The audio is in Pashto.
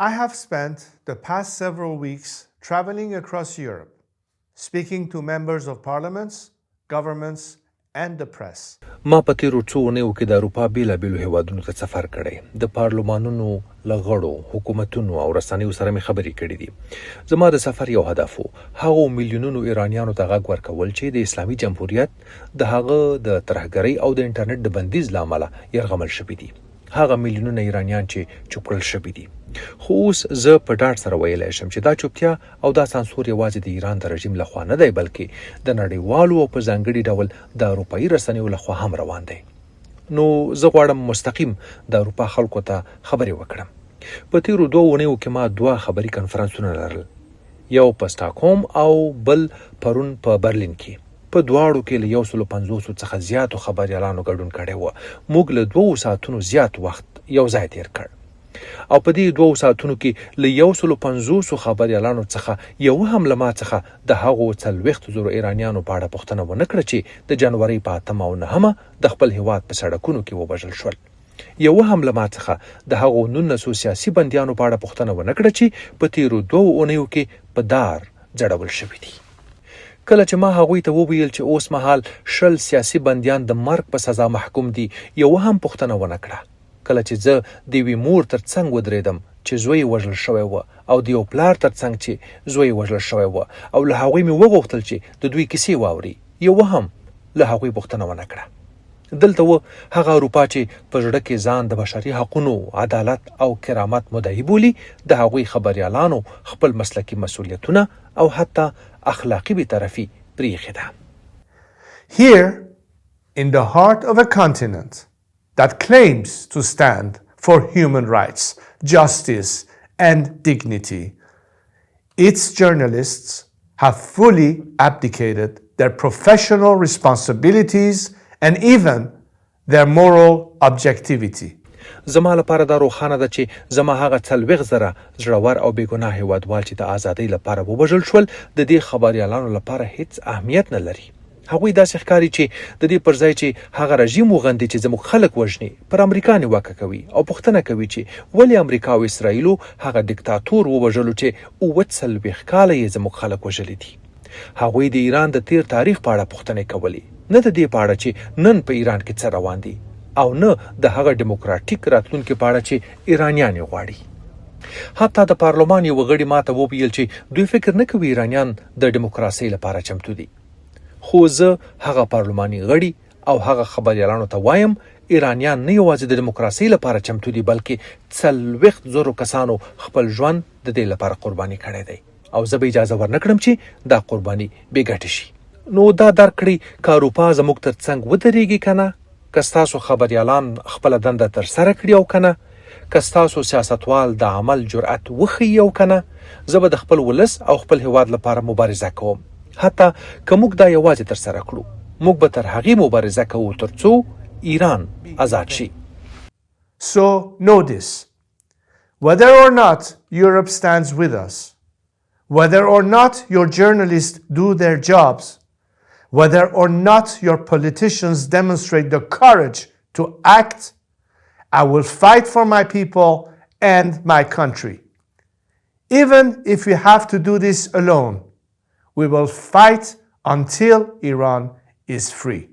I have spent the past several weeks traveling across Europe, speaking to members of parliaments, governments, and the press. ما په تیرو څو اونیو کې د اروپا بیلابیلو هیوادونو ته سفر کړی. د پارلمانونو له غړو، حکومتونو او رسنیو سره مې خبرې کړې دي. زما د سفر یو هدف و هغو میلیونونو ایرانیانو ته غږ ورکول چې د اسلامي جمهوریت د هغه د ترهګرۍ او د انټرنیټ د بندیز له امله یرغمل شوي دي. هغه میلیونونه ایرانیان چې چوپ کړل شوي دي. خو اوس زه په ډاډ سره ویلی شم چې دا چوپتیا او دا سانسور یوازې د ایران د رژیم لخوا نه دی، بلکې د نړیوالو او په ځانګړي ډول د اروپایي رسنیو لخوا هم روان دی. نو زه غواړم مستقیم د اروپا خلکو ته خبرې وکړم. په تیرو 2 اونیو کې ما 2 خبري کنفرانسونه لرل، یو په سټاکهولم او بل پرون په برلین کې. په دواړو کې له 150 څخه زیاتو خبریالانو ګډون کړی و. موږ له 2 ساعتونو زیات وخت یو ځای تیر کړ او په دې 2 ساعتونو کې له 150 خبریالانو څخه یو هم له ما څخه د هغو 40,000 ایرانیانو په اړه پوښتنه ونه کړه چې د جنوري په 8 او 9 د خپل هیواد په سړکونو کې ووژل شول. یو هم له ما څخه د هغو 19 سیاسي بندیانو په اړه پوښتنه ونه کړه چې په تیرو 2 اونیو کې په دار ځړول شوي دي. کله چې ما هغوی ته وویل چې اوس مهال 20 سیاسي بندیان د مرګ په سزا محکوم دي، یو هم پوښتنه ونه کړه. کله چې زه د یوې مور تر څنګ ودرېدم چې زوی وژل شوی و او د یو پلار تر څنګ چې زوی وژل شوی و او له هغوی مې وغوښتل چې د دوی کیسې واوري، یو هم له هغوی پوښتنه ونه کړه. دلته و هغه اروپا چې په زړه کې ځان د بشري حقونو، عدالت او کرامت مدعي بولي، د هغوی خبریالانو خپل مسلکي مسؤلیتونه او حتی اخلاقی بی‌طرفي پریښې ده. Here, in the heart of a continent that claims to stand for human rights, justice, and dignity, its journalists have fully abdicated their professional responsibilities and even their moral objectivity. زما لپاره دا روښانه ده چې زما هغه 40,000 زړور او بېګناه هیوادوال چې د ازادۍ لپاره ووژل شول د دې خبریالانو لپاره هیڅ اهمیت نه لري. هغوی داسې ښکاري چې د دې پر ځای چې هغه رژیم وغندي چې زموږ خلک وژني، پر امریکا نیوکه کوي او پوښتنه کوي چې ولې امریکا او اسرائیلو هغه دیکتاتور ووژلو چې 40 کاله یې زموږ خلک وژلي دي. هغوی د ایران د تیر تاریخ په اړه پوښتنې کولې، نه د دې په اړه چې نن په ایران کې څه روان دي او نه د هغه دیموکراتیک راتلونکي په اړه چې ایرانیان یې غواړي. حتی د پارلمان یو غړي ماته وویل چې دوی فکر نه کوي ایرانیان د دیموکراسۍ لپاره چمتو دي. خو زه هغه پارلماني غړي او هغه خبریالانو ته وایم ایرانیان نه یوازې د دیموکراسۍ لپاره چمتو دي، بلکې 40,000 کسانو خپل ژوند د دې لپاره قرباني کړی دی او زه به اجازه ورنکړم چې دا قرباني بې ګټې شي. نو دا درک کړئ که اروپا زموږ تر څنګ ودرېږي که نه، که ستاسو خبریالان خپله دنده ترسره کړي او که نه، که ستاسو سیاستوال د عمل جرأت وښیي او که نه، زه به د خپل ولس او خپل هیواد لپاره مبارزه کوم. حتی که موږ دا یوازې ترسره کړو، موږ به تر هغې مبارزه کوو تر څو ایران آزاد شي. So know this, whether or not Europe stands with us, whether or not your journalists do their jobs, whether or not your politicians demonstrate the courage to act, I will fight for my people and my country. Even if we have to do this alone, we will fight until Iran is free.